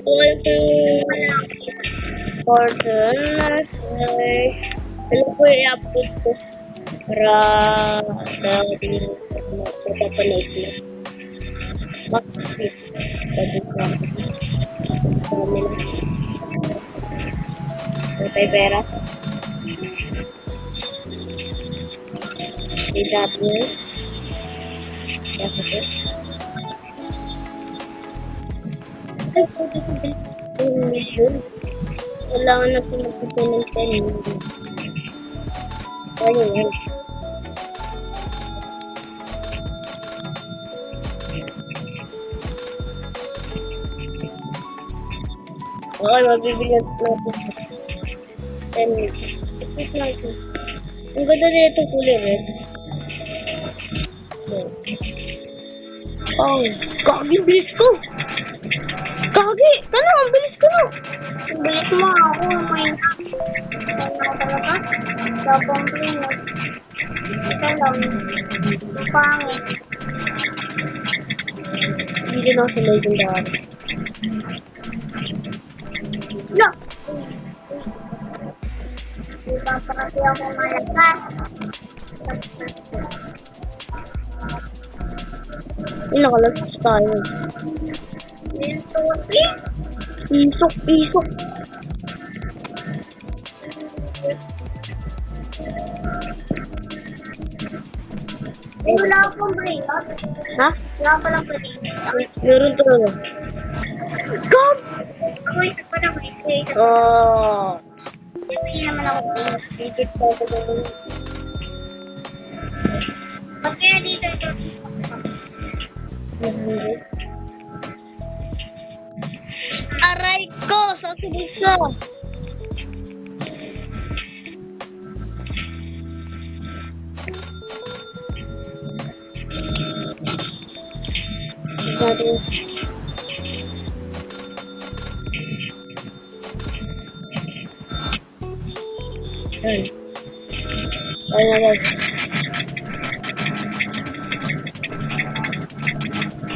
order ano po i-upload ko para mapapanood mo. Max speed. Pwede sa kami na. Patay pera. Idat mo. Kasi ay, pwede ko din. Kailangan na pinagpapin ng 10 million. Kaya yan. Okay, mabibigyan natin 10 million. Ipit natin. Ang ganda na ito kulay red. Oh, kagi, bilis ko! Kagi! Ano? Ang bilis ko na! Ang bilis mo ako, may talaga. Tapang pinos. Ito lang. Pangit. Hindi lang sa legendary. Look! Diba pa kasi ako malakas? Nakalas tayo. Isok, isok. Eh, wala akong brainot. Ha? Wala pa lang brainot. Meron talaga. Gods! Ako isa pa lang brainot. Oh. Hindi naman ako brainot. Dito pa ako brainot. Ba't kaya dito ito? Aray ko! Saan si Buso?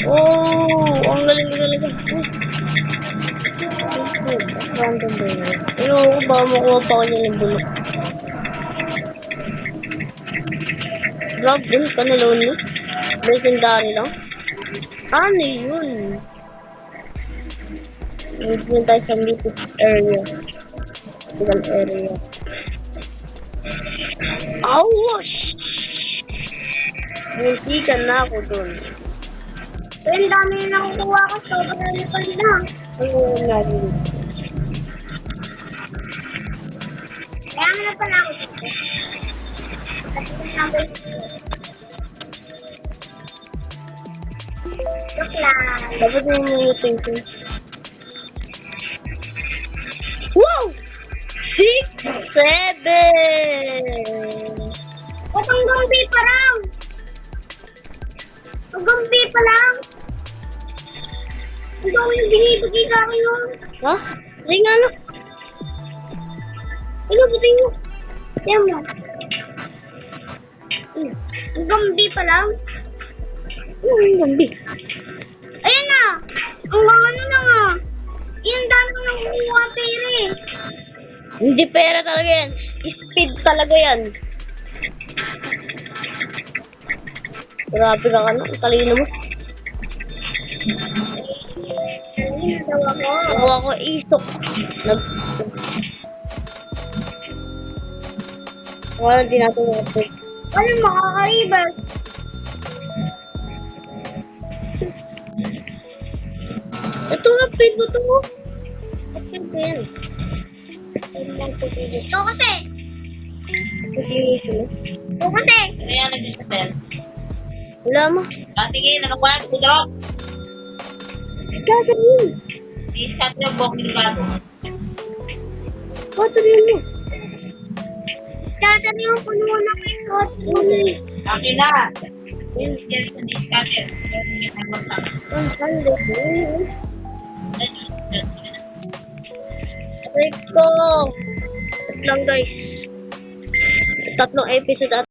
Oh, ang galing talaga. Random ba yun? Ano ko ba makuha pa ko yung bulok? Vlog din ka na lonely? Legendary lang? Ano yun? Nandun tayo sa mythic area. Sigal area. Awash! Muntikan na ako dun. Pero ang dami na nakukuha ko. Sobrang naman lang. Ano nga rin? Kaya nga na pala ako dito. Joke lang. Dapat yung mutation. Wow! 6, 7! Ba't ang gambi pa lang? Ang gambi pa lang? Ang dami yung binibigay sa akin yun. Ha? Hindi nga no. Ano, buti mo. Tiyan mo. Ang gambi pa lang? Ano yung gambi? Ayan na! Ang ano na nga. Yung dami ko nang kukuha pera eh. Hindi pera talaga yan. Speed talaga yan. Grabe ka ka na. Ang talino mo. Nakuha ko isok. Wala din natin mag-break. Ano makakaibas? Ito nga, pin mo ito mo. Ito yan. Ito kasi. Ito kasi. Ano yan nag-isasel? Wala mo. Sige, nakakuha. Kudrop. Gagawin. I-scat yung book ni Bago. Gagawin mo. Gagawin mo kung muna kayo gagawin. Akin na. Yung scatter. Ang sando mo. Aray ko. Ito lang guys. 3 episode at